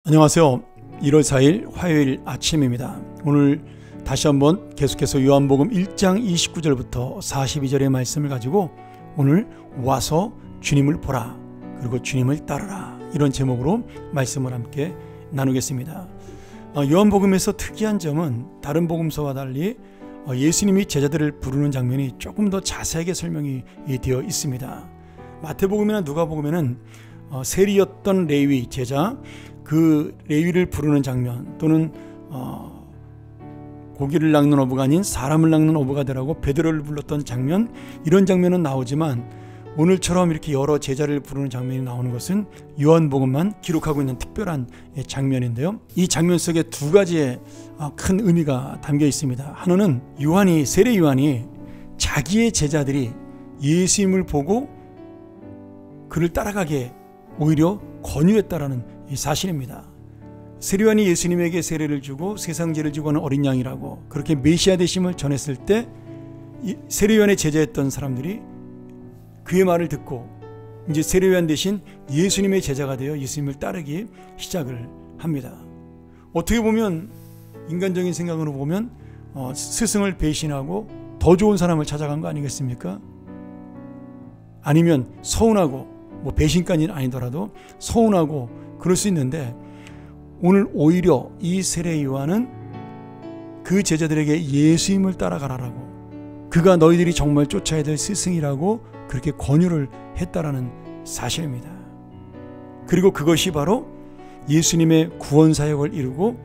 안녕하세요. 1월 4일 화요일 아침입니다. 오늘 다시 한번 계속해서 요한복음 1장 29절부터 42절의 말씀을 가지고 오늘 와서 주님을 보라 그리고 주님을 따르라 이런 제목으로 말씀을 함께 나누겠습니다. 요한복음에서 특이한 점은 다른 복음서와 달리 예수님이 제자들을 부르는 장면이 조금 더 자세하게 설명이 되어 있습니다. 마태복음이나 누가복음에는 세리였던 레위 제자, 그 레위를 부르는 장면, 또는 고기를 낚는 어부가 아닌 사람을 낚는 어부가 되라고 베드로를 불렀던 장면, 이런 장면은 나오지만 오늘처럼 이렇게 여러 제자를 부르는 장면이 나오는 것은 요한복음만 기록하고 있는 특별한 장면인데요. 이 장면 속에 두 가지의 큰 의미가 담겨 있습니다. 하나는 세례 요한이 자기의 제자들이 예수님을 보고 그를 따라가게 오히려 권유했다라는 이 사실입니다. 세례 요한이 예수님에게 세례를 주고 세상 죄를 지고 하는 어린 양이라고 그렇게 메시아 되심을 전했을 때 세례 요한의 제자였던 사람들이 그의 말을 듣고 이제 세례 요한 대신 예수님의 제자가 되어 예수님을 따르기 시작을 합니다. 어떻게 보면 인간적인 생각으로 보면 스승을 배신하고 더 좋은 사람을 찾아간 거 아니겠습니까? 아니면 서운하고 배신까지는 아니더라도 서운하고 그럴 수 있는데, 오늘 오히려 이 세례 요한은 그 제자들에게 예수님을 따라가라라고, 그가 너희들이 정말 쫓아야 될 스승이라고 그렇게 권유를 했다라는 사실입니다. 그리고 그것이 바로 예수님의 구원 사역을 이루고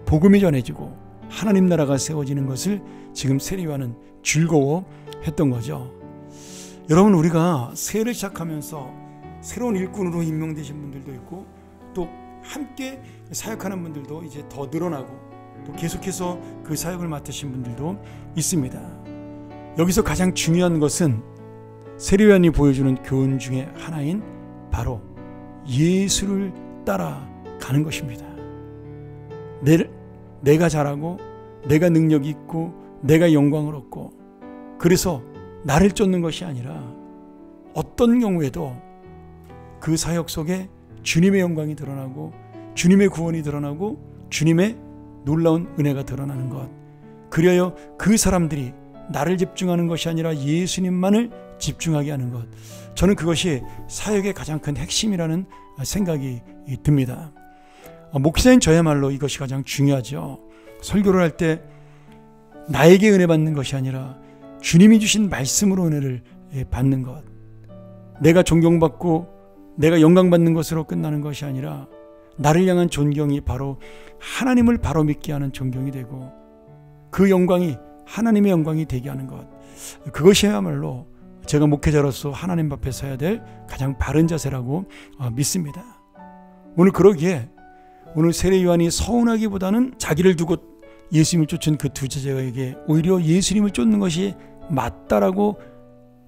복음이 전해지고 하나님 나라가 세워지는 것을 지금 세례 요한은 즐거워했던 거죠. 여러분, 우리가 세례를 시작하면서 새로운 일꾼으로 임명되신 분들도 있고 또 함께 사역하는 분들도 이제 더 늘어나고 또 계속해서 그 사역을 맡으신 분들도 있습니다. 여기서 가장 중요한 것은 세례 요한이 보여주는 교훈 중에 하나인 바로 예수를 따라가는 것입니다. 내가 잘하고 내가 능력이 있고 내가 영광을 얻고 그래서 나를 쫓는 것이 아니라 어떤 경우에도 그 사역 속에 주님의 영광이 드러나고 주님의 구원이 드러나고 주님의 놀라운 은혜가 드러나는 것, 그리하여 그 사람들이 나를 집중하는 것이 아니라 예수님만을 집중하게 하는 것, 저는 그것이 사역의 가장 큰 핵심이라는 생각이 듭니다. 목사인 저야말로 이것이 가장 중요하죠. 설교를 할 때 나에게 은혜 받는 것이 아니라 주님이 주신 말씀으로 은혜를 받는 것, 내가 존경받고 내가 영광받는 것으로 끝나는 것이 아니라 나를 향한 존경이 바로 하나님을 바로 믿게 하는 존경이 되고 그 영광이 하나님의 영광이 되게 하는 것, 그것이야말로 제가 목회자로서 하나님 앞에 서야 될 가장 바른 자세라고 믿습니다. 오늘 그러기에 오늘 세례 요한이 서운하기보다는 자기를 두고 예수님을 쫓은 그 두 제자에게 오히려 예수님을 쫓는 것이 맞다라고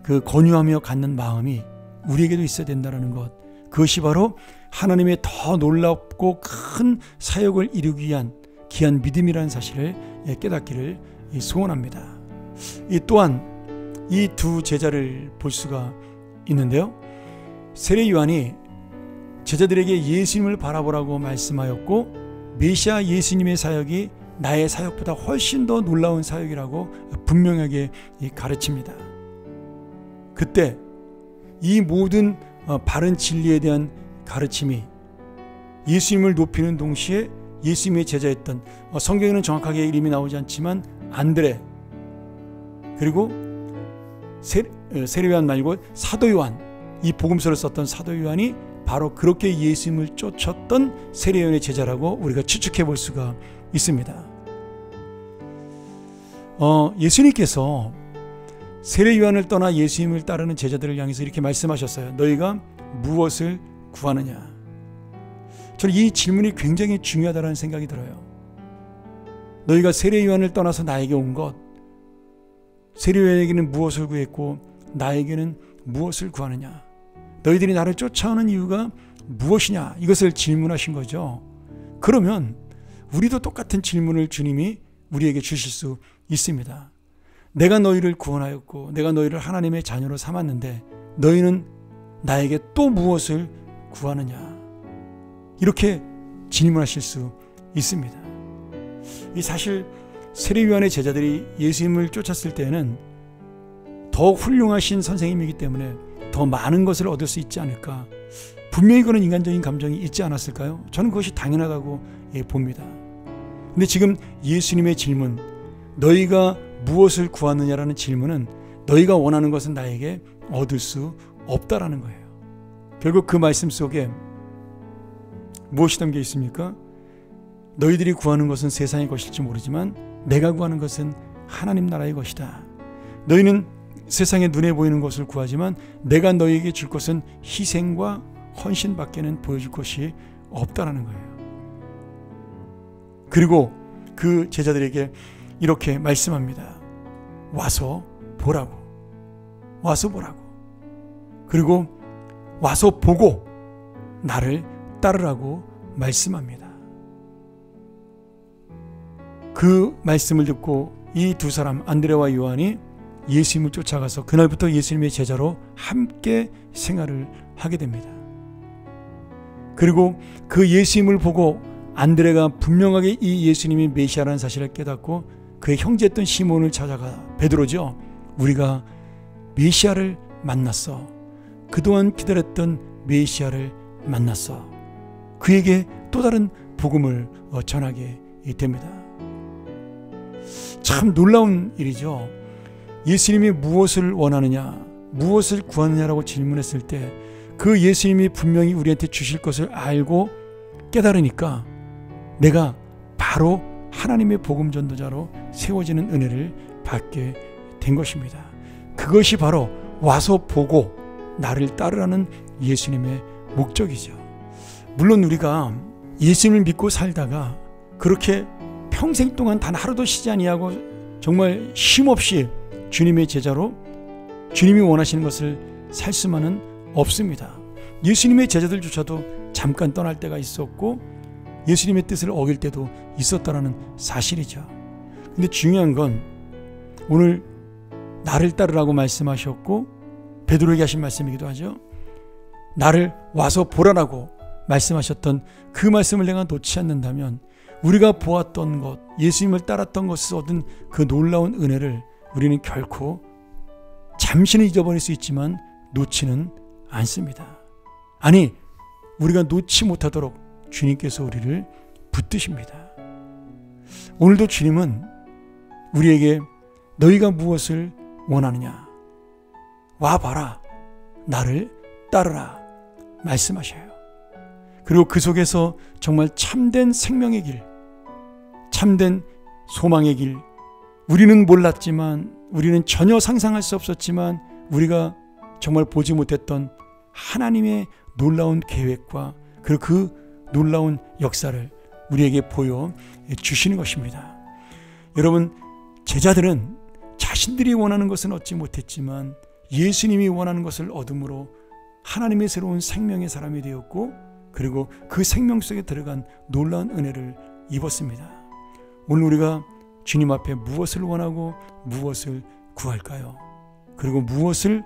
그 권유하며 갖는 마음이 우리에게도 있어야 된다는 것, 그것이 바로 하나님의 더 놀랍고 큰 사역을 이루기 위한 귀한 믿음이라는 사실을 깨닫기를 소원합니다. 또한 이 두 제자를 볼 수가 있는데요, 세례 요한이 제자들에게 예수님을 바라보라고 말씀하였고 메시아 예수님의 사역이 나의 사역보다 훨씬 더 놀라운 사역이라고 분명하게 가르칩니다. 그때 이 모든 바른 진리에 대한 가르침이 예수님을 높이는 동시에 예수님의 제자였던, 성경에는 정확하게 이름이 나오지 않지만 안드레, 그리고 세례 요한 말고 사도 요한, 이 복음서를 썼던 사도 요한이 바로 그렇게 예수님을 쫓았던 세례 요한의 제자라고 우리가 추측해 볼 수가 있습니다. 예수님께서 세례 요한을 떠나 예수님을 따르는 제자들을 향해서 이렇게 말씀하셨어요. 너희가 무엇을 구하느냐? 저는 이 질문이 굉장히 중요하다는 생각이 들어요. 너희가 세례 요한을 떠나서 나에게 온 것, 세례 요한에게는 무엇을 구했고 나에게는 무엇을 구하느냐? 너희들이 나를 쫓아오는 이유가 무엇이냐? 이것을 질문하신 거죠. 그러면 우리도 똑같은 질문을 주님이 우리에게 주실 수 있습니다. 내가 너희를 구원하였고 내가 너희를 하나님의 자녀로 삼았는데 너희는 나에게 또 무엇을 구하느냐? 이렇게 질문하실 수 있습니다. 이 사실 세례요한의 제자들이 예수님을 쫓았을 때는 더 훌륭하신 선생님이기 때문에 더 많은 것을 얻을 수 있지 않을까. 분명히 그런 인간적인 감정이 있지 않았을까요? 저는 그것이 당연하다고 봅니다. 근데 지금 예수님의 질문, 너희가 무엇을 구하느냐라는 질문은 너희가 원하는 것은 나에게 얻을 수 없다라는 거예요. 결국 그 말씀 속에 무엇이 담겨 있습니까? 너희들이 구하는 것은 세상의 것일지 모르지만 내가 구하는 것은 하나님 나라의 것이다. 너희는 세상에 눈에 보이는 것을 구하지만 내가 너희에게 줄 것은 희생과 헌신밖에는 보여줄 것이 없다라는 거예요. 그리고 그 제자들에게 이렇게 말씀합니다. 와서 보라고. 와서 보라고. 그리고 와서 보고 나를 따르라고 말씀합니다. 그 말씀을 듣고 이 두 사람 안드레와 요한이 예수님을 쫓아가서 그날부터 예수님의 제자로 함께 생활을 하게 됩니다. 그리고 그 예수님을 보고 안드레가 분명하게 이 예수님이 메시아라는 사실을 깨닫고 그의 형제였던 시몬을 찾아가, 베드로죠. 우리가 메시아를 만났어. 그동안 기다렸던 메시아를 만났어. 그에게 또 다른 복음을 전하게 됩니다. 참 놀라운 일이죠. 예수님이 무엇을 원하느냐, 무엇을 구하느냐라고 질문했을 때 그 예수님이 분명히 우리한테 주실 것을 알고 깨달으니까 내가 바로 하나님의 복음 전도자로 세워지는 은혜를 받게 된 것입니다. 그것이 바로 와서 보고 나를 따르라는 예수님의 목적이죠. 물론 우리가 예수님을 믿고 살다가 그렇게 평생 동안 단 하루도 쉬지 아니하고 정말 쉼없이 주님의 제자로 주님이 원하시는 것을 살 수만은 없습니다. 예수님의 제자들조차도 잠깐 떠날 때가 있었고 예수님의 뜻을 어길 때도 있었다는 사실이죠. 근데 중요한 건 오늘 나를 따르라고 말씀하셨고 베드로에게 하신 말씀이기도 하죠. 나를 와서 보라라고 말씀하셨던 그 말씀을 내가 놓지 않는다면 우리가 보았던 것, 예수님을 따랐던 것에서 얻은 그 놀라운 은혜를 우리는 결코 잠시는 잊어버릴 수 있지만 놓지는 않습니다. 아니, 우리가 놓지 못하도록 주님께서 우리를 붙드십니다. 오늘도 주님은 우리에게 너희가 무엇을 원하느냐, 와봐라, 나를 따르라 말씀하셔요. 그리고 그 속에서 정말 참된 생명의 길, 참된 소망의 길, 우리는 몰랐지만, 우리는 전혀 상상할 수 없었지만 우리가 정말 보지 못했던 하나님의 놀라운 계획과 그리고 그 놀라운 역사를 우리에게 보여주시는 것입니다. 여러분, 제자들은 자신들이 원하는 것은 얻지 못했지만 예수님이 원하는 것을 얻음으로 하나님의 새로운 생명의 사람이 되었고 그리고 그 생명 속에 들어간 놀라운 은혜를 입었습니다. 오늘 우리가 주님 앞에 무엇을 원하고 무엇을 구할까요? 그리고 무엇을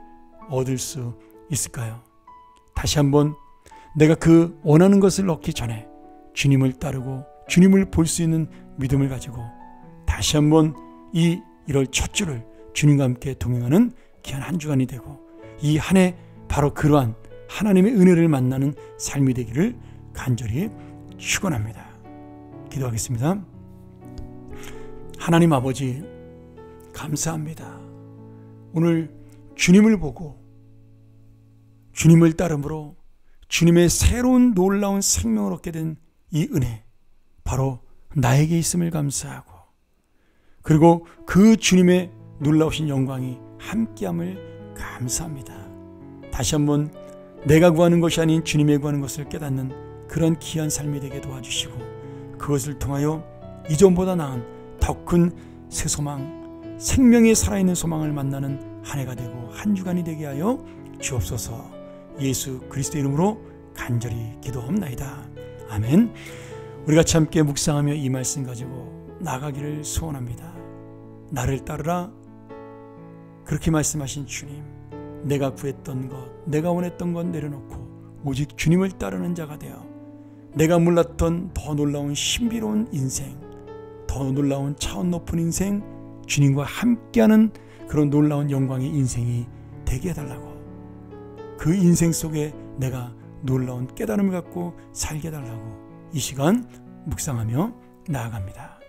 얻을 수 있을까요? 다시 한번 내가 그 원하는 것을 얻기 전에 주님을 따르고 주님을 볼 수 있는 믿음을 가지고 다시 한번 이 1월 첫 주를 주님과 함께 동행하는 귀한 한 주간이 되고 이 한 해 바로 그러한 하나님의 은혜를 만나는 삶이 되기를 간절히 축원합니다. 기도하겠습니다. 하나님 아버지, 감사합니다. 오늘 주님을 보고 주님을 따름으로 주님의 새로운 놀라운 생명을 얻게 된 이 은혜, 바로 나에게 있음을 감사하고 그리고 그 주님의 놀라우신 영광이 함께함을 감사합니다. 다시 한번 내가 구하는 것이 아닌 주님의 구하는 것을 깨닫는 그런 귀한 삶이 되게 도와주시고 그것을 통하여 이전보다 나은 더 큰 새 소망, 생명의 살아있는 소망을 만나는 한 해가 되고 한 주간이 되게 하여 주옵소서. 예수 그리스도 이름으로 간절히 기도합나이다. 아멘. 우리 같이 함께 묵상하며 이 말씀 가지고 나가기를 소원합니다. 나를 따르라, 그렇게 말씀하신 주님, 내가 구했던 것, 내가 원했던 것 내려놓고 오직 주님을 따르는 자가 되어 내가 몰랐던 더 놀라운 신비로운 인생, 더 놀라운 차원 높은 인생, 주님과 함께하는 그런 놀라운 영광의 인생이 되게 해달라고, 그 인생 속에 내가 놀라운 깨달음을 갖고 살게 해달라고 이 시간 묵상하며 나아갑니다.